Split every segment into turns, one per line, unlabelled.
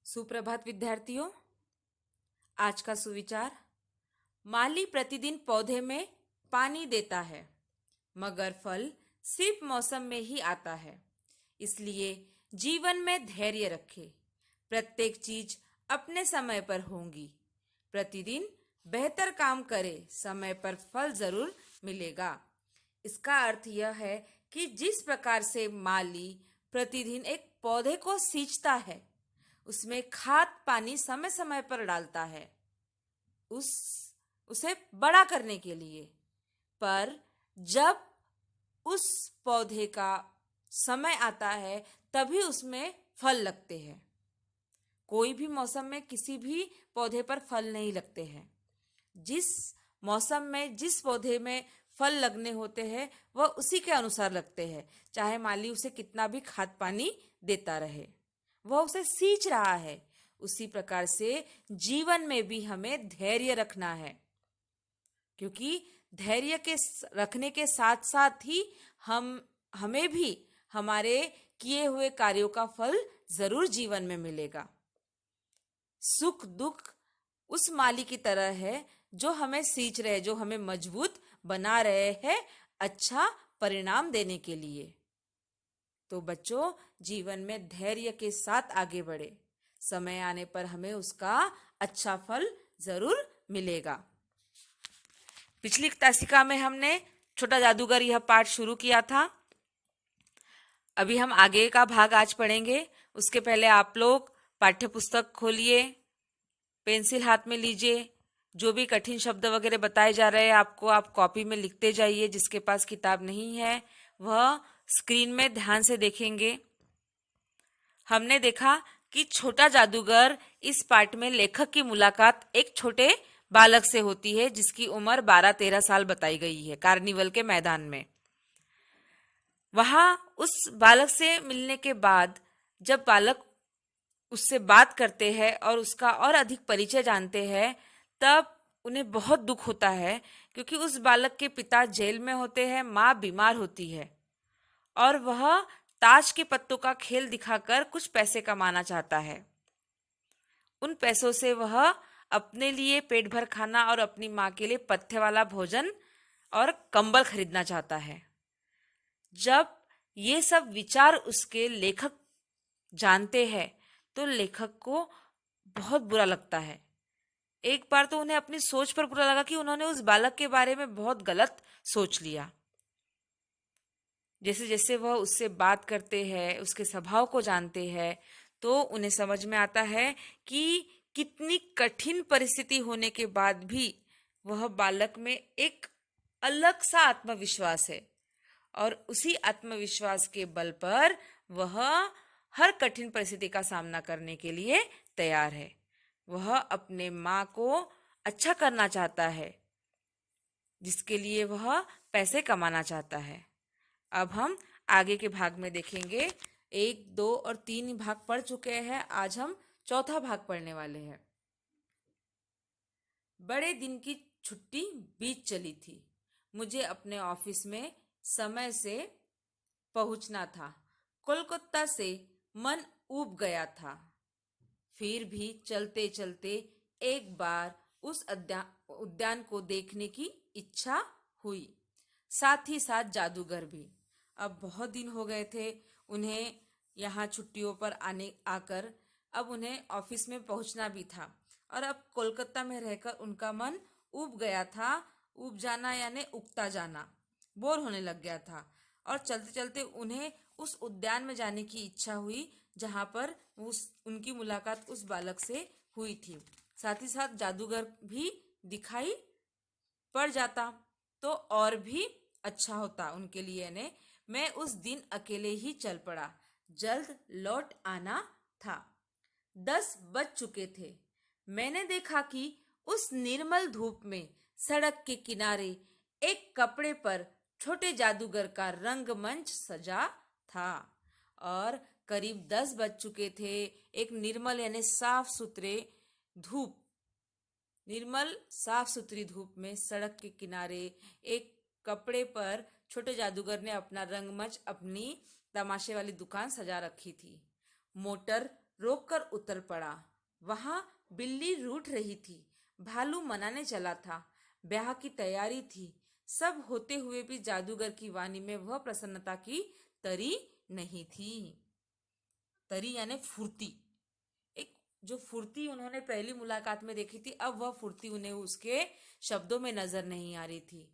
सुप्रभात विद्यार्थियों। आज का सुविचार। माली प्रतिदिन पौधे में पानी देता है, मगर फल सिर्फ मौसम में ही आता है। इसलिए जीवन में धैर्य रखें। प्रत्येक चीज अपने समय पर होगी। प्रतिदिन बेहतर काम करें, समय पर फल जरूर मिलेगा। इसका अर्थ यह है कि जिस प्रकार से माली प्रतिदिन एक पौधे को सींचता है, उसमें खाद पानी समय समय पर डालता है उस उसे बड़ा करने के लिए, पर जब उस पौधे का समय आता है तभी उसमें फल लगते हैं। कोई भी मौसम में किसी भी पौधे पर फल नहीं लगते हैं। जिस मौसम में जिस पौधे में फल लगने होते हैं वह उसी के अनुसार लगते हैं, चाहे माली उसे कितना भी खाद पानी देता रहे। वह उसे सींच रहा है। उसी प्रकार से जीवन में भी हमें धैर्य रखना है, क्योंकि धैर्य के रखने के साथ साथ ही हमें भी हमारे किए हुए कार्यों का फल जरूर जीवन में मिलेगा। सुख दुख उस माली की तरह है जो हमें सींच रहे, जो हमें मजबूत बना रहे हैं अच्छा परिणाम देने के लिए। तो बच्चों, जीवन में धैर्य के साथ आगे बढ़े। समय आने पर हमें उसका अच्छा फल जरूर मिलेगा। पिछली तासिका में हमने छोटा जादूगर यह पाठ शुरू किया था। अभी हम आगे का भाग आज पढ़ेंगे। उसके पहले आप लोग पाठ्य पुस्तक खोलिए, पेंसिल हाथ में लीजिए। जो भी कठिन शब्द वगैरह बताए जा रहे हैं आपको, आप कॉपी में लिखते जाइए। जिसके पास किताब नहीं है वह स्क्रीन में ध्यान से देखेंगे। हमने देखा कि छोटा जादूगर इस पाठ में लेखक की मुलाकात एक छोटे बालक से होती है जिसकी उम्र 12-13 साल बताई गई है, कार्निवल के मैदान में। वहां उस बालक से मिलने के बाद जब बालक उससे बात करते हैं और उसका और अधिक परिचय जानते हैं, तब उन्हें बहुत दुख होता है, क्योंकि उस बालक के पिता जेल में होते हैं, माँ बीमार होती है और वह ताश के पत्तों का खेल दिखाकर कुछ पैसे कमाना चाहता है। उन पैसों से वह अपने लिए पेट भर खाना और अपनी माँ के लिए पथ्य वाला भोजन और कंबल खरीदना चाहता है। जब ये सब विचार उसके लेखक जानते हैं तो लेखक को बहुत बुरा लगता है। एक बार तो उन्हें अपनी सोच पर बुरा लगा कि उन्होंने उस बालक के बारे में बहुत गलत सोच लिया। जैसे जैसे वह उससे बात करते हैं, उसके स्वभाव को जानते हैं, तो उन्हें समझ में आता है कि कितनी कठिन परिस्थिति होने के बाद भी वह बालक में एक अलग सा आत्मविश्वास है और उसी आत्मविश्वास के बल पर वह हर कठिन परिस्थिति का सामना करने के लिए तैयार है। वह अपने माँ को अच्छा करना चाहता है, जिसके लिए वह पैसे कमाना चाहता है। अब हम आगे के भाग में देखेंगे। 1, 2 और 3 भाग पढ़ चुके हैं। आज हम चौथा भाग पढ़ने वाले हैं। बड़े दिन की छुट्टी बीत चली थी। मुझे अपने ऑफिस में समय से पहुंचना था। कोलकाता से मन ऊब गया था। फिर भी चलते चलते एक बार उस उद्यान को देखने की इच्छा हुई, साथ ही साथ जादूगर भी। अब बहुत दिन हो गए थे उन्हें यहाँ छुट्टियों पर आकर। अब उन्हें ऑफिस में पहुंचना भी था और अब कोलकाता में रहकर उनका मन ऊब गया था। ऊब जाना यानी उगता जाना, बोर होने लग गया था और चलते चलते उन्हें उस उद्यान में जाने की इच्छा हुई जहां पर उनकी मुलाकात उस बालक से हुई थी। साथ ही साथ जादूगर भी दिखाई पड़ जाता तो और भी अच्छा होता उनके लिए ने। मैं उस दिन अकेले ही चल पड़ा। जल्द लौट आना था। 10 बज चुके थे। मैंने देखा कि उस निर्मल धूप में सड़क के किनारे एक कपड़े पर छोटे जादूगर का रंगमंच सजा था और करीब 10 बज चुके थे। एक निर्मल यानी निर्मल साफ सुथरी धूप में सड़क के किनारे एक कपड़े पर छोटे जादूगर ने अपना रंगमंच, अपनी तमाशे वाली दुकान सजा रखी थी। मोटर रोककर उतर पड़ा। वहां बिल्ली रूठ रही थी। भालू मनाने चला था। ब्याह की तैयारी थी। सब होते हुए भी जादूगर की वाणी में वह प्रसन्नता की तरी नहीं थी। तरी यानी फुर्ती। एक जो फुर्ती उन्होंने पहली मुलाकात में देखी थी, अब वह फुर्ती उन्हें उसके शब्दों में नजर नहीं आ रही थी।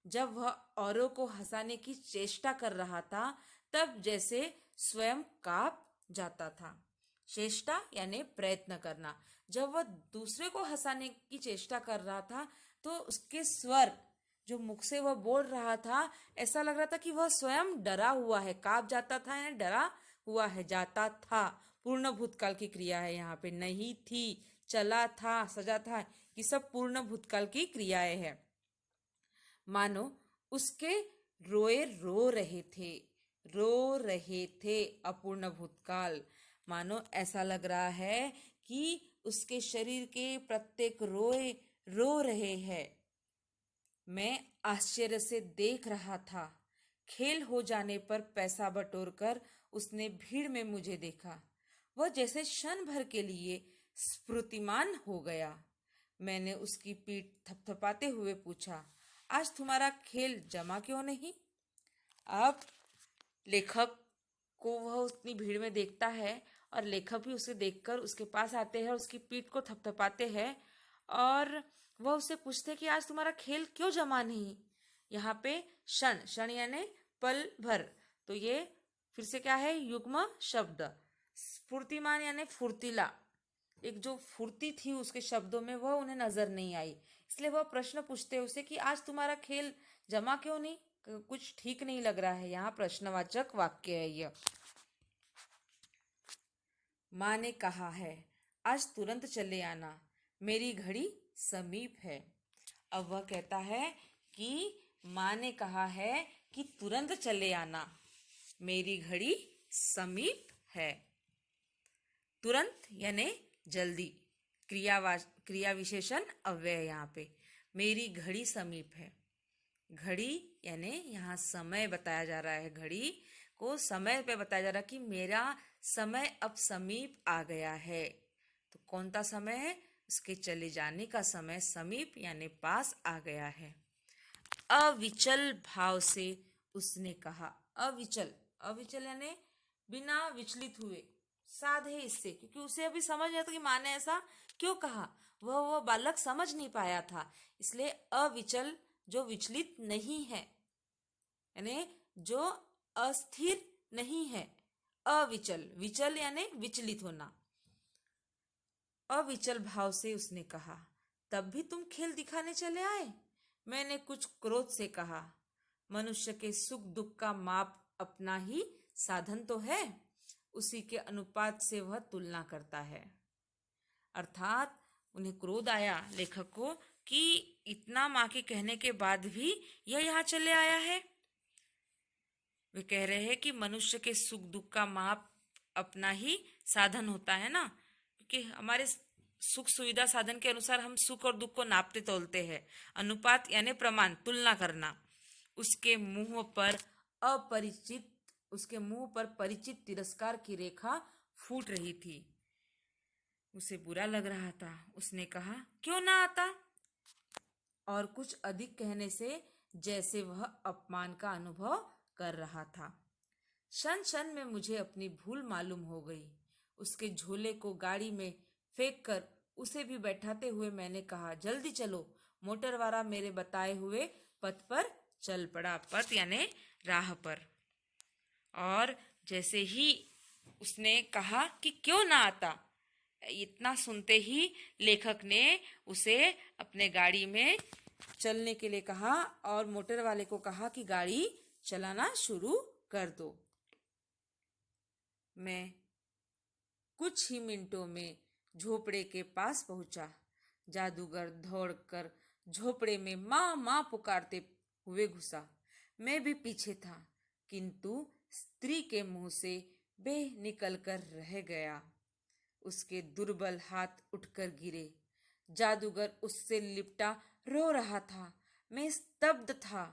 जब वह औरों को हंसाने की चेष्टा कर रहा था, तब जैसे स्वयं कांप जाता था। चेष्टा यानी प्रयत्न करना। जब वह दूसरे को हंसाने की चेष्टा कर रहा था, तो उसके स्वर जो मुख से वह बोल रहा था, ऐसा लग रहा था कि वह स्वयं डरा हुआ है। कांप जाता था यानी डरा हुआ है, जाता था। पूर्ण भूतकाल की क्रिया है यहाँ पे, नहीं थी, चला था, सजा था, ये सब पूर्ण भूतकाल की क्रियाएं हैं। मानो उसके रोए रो रहे थे, रो रहे थे, अपूर्ण भूतकाल। मानो ऐसा लग रहा है कि उसके शरीर के प्रत्येक रोए रो रहे हैं। मैं आश्चर्य से देख रहा था। खेल हो जाने पर पैसा बटोरकर उसने भीड़ में मुझे देखा। वह जैसे क्षण भर के लिए स्फूर्तिमान हो गया। मैंने उसकी पीठ थपथपाते हुए पूछा, आज तुम्हारा खेल जमा क्यों नहीं? अब लेखक को वह उतनी भीड़ में देखता है, और लेखक भी उसे देखकर उसके पास आते हैं और उसकी पीठ को थपथपाते हैं, और वह उससे पूछते हैं कि आज तुम्हारा खेल क्यों जमा नहीं? यहाँ पे क्षण, क्षण यानी पल भर, तो ये फिर से क्या है? युग्म शब्द। स्फूर्तिमान यानी फुर्तीला। एक जो फुर्ती थी उसके शब्दों में, वह उन्हें नजर नहीं आई। इसलिए वह प्रश्न पूछते हैं उसे कि आज तुम्हारा खेल जमा क्यों नहीं? कुछ ठीक नहीं लग रहा है। यहाँ प्रश्नवाचक वाक्य है यह। माँ ने कहा है, आज तुरंत चले आना, मेरी घड़ी समीप है। अब वह कहता है कि माँ ने कहा है कि तुरंत चले आना, मेरी घड़ी समीप है। तुरंत यानी जल्दी। क्रिया विशेषण अव्यय यहाँ पे। मेरी घड़ी समीप है। घड़ी यानी यहाँ समय बताया जा रहा है। घड़ी को समय पे बताया जा रहा है कि मेरा समय अब समीप आ गया है। तो कौन सा समय है? उसके चले जाने का समय समीप यानी पास आ गया है। अविचल भाव से उसने कहा। अविचल, अविचल यानी बिना विचलित हुए, साधे इससे, क्योंकि उसे अभी समझ नहीं आता कि माँ ने ऐसा क्यों कहा। वह बालक समझ नहीं पाया था, इसलिए अविचल, जो विचलित नहीं है, यानी जो अस्थिर नहीं है। अविचल, विचल यानी विचलित होना। अविचल भाव से उसने कहा, तब भी तुम खेल दिखाने चले आए? मैंने कुछ क्रोध से कहा, मनुष्य के सुख दुख का माप अपना ही साधन तो है, उसी के अनुपात से वह तुलना करता है। अर्थात उन्हें क्रोध आया लेखक को कि इतना माँ के कहने के बाद भी यह यहाँ चले आया है। वे कह रहे हैं कि मनुष्य के सुख दुख का माप अपना ही साधन होता है ना, क्योंकि हमारे सुख सुविधा साधन के अनुसार हम सुख और दुख को नापते तोलते हैं। अनुपात यानी प्रमाण, तुलना करना। उसके मुंह पर अपरिचित उसके मुंह पर परिचित तिरस्कार की रेखा फूट रही थी। उसे बुरा लग रहा था। उसने कहा, क्यों ना आता? और कुछ अधिक कहने से जैसे वह अपमान का अनुभव कर रहा था। क्षण क्षण में मुझे अपनी भूल मालूम हो गई। उसके झोले को गाड़ी में फेंक कर उसे भी बैठाते हुए मैंने कहा, जल्दी चलो। मोटर वाला मेरे बताए हुए पथ पर चल पड़ा। पथ यानी राह पर। और जैसे ही उसने कहा कि क्यों ना आता, इतना सुनते ही लेखक ने उसे अपने गाड़ी में चलने के लिए कहा और मोटर वाले को कहा कि गाड़ी चलाना शुरू कर दो। मैं कुछ ही मिनटों में झोपड़े के पास पहुंचा। जादूगर दौड़कर झोपड़े में माँ माँ पुकारते हुए घुसा। मैं भी पीछे था, किंतु स्त्री के मुंह से बे निकल कर रह गया। उसके दुर्बल हाथ उठकर गिरे। जादूगर उससे लिपटा रो रहा था। मैं स्तब्ध था।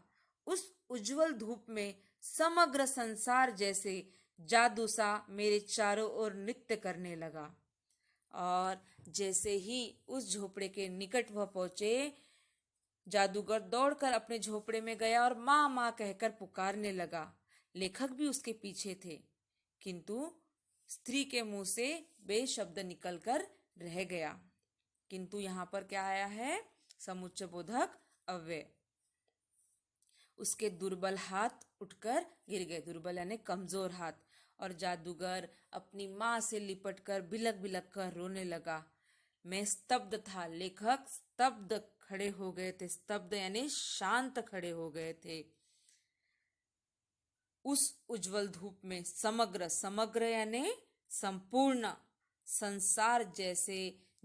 उस उज्जवल धूप में समग्र संसार जैसे जादू सा मेरे चारों ओर नृत्य करने लगा। और जैसे ही उस झोपड़े के निकट वह पहुंचे, जादूगर दौड़कर अपने झोपड़े में गया और माँ माँ कहकर पुकारने लगा। लेखक भी उसके पीछे थे, किंतु स्त्री के मुंह से बेशब्द निकलकर रह गया। किंतु यहाँ पर क्या आया है? समुच्चय बोधक अव्यय। उसके दुर्बल हाथ उठकर गिर गए, दुर्बल यानी कमजोर हाथ, और जादूगर अपनी माँ से लिपटकर बिलक बिलक कर रोने लगा। मैं स्तब्ध था, लेखक स्तब्ध खड़े हो गए थे। स्तब्ध यानी शांत खड़े हो गए थे। उस उज्जवल धूप में समग्र, समग्र यानी संपूर्ण संसार जैसे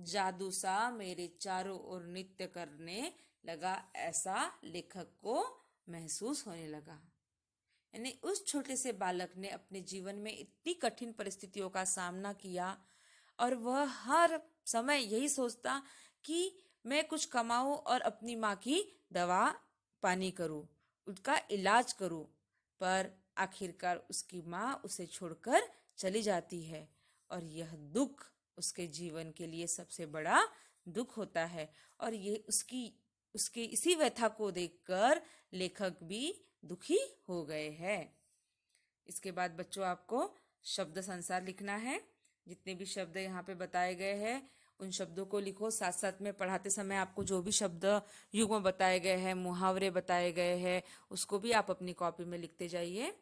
जादू सा मेरे चारों ओर नृत्य करने लगा, ऐसा लेखक को महसूस होने लगा। यानी उस छोटे से बालक ने अपने जीवन में इतनी कठिन परिस्थितियों का सामना किया और वह हर समय यही सोचता कि मैं कुछ कमाऊं और अपनी माँ की दवा पानी करूं, उसका इलाज करूं। पर आखिरकार उसकी माँ उसे छोड़कर चली जाती है और यह दुख उसके जीवन के लिए सबसे बड़ा दुख होता है। और ये उसके इसी व्यथा को देखकर लेखक भी दुखी हो गए हैं। इसके बाद बच्चों आपको शब्द संसार लिखना है। जितने भी शब्द यहाँ पे बताए गए हैं उन शब्दों को लिखो। साथ साथ में पढ़ाते समय आपको जो भी शब्द युग्म बताए गए हैं, मुहावरे बताए गए हैं, उसको भी आप अपनी कॉपी में लिखते जाइए।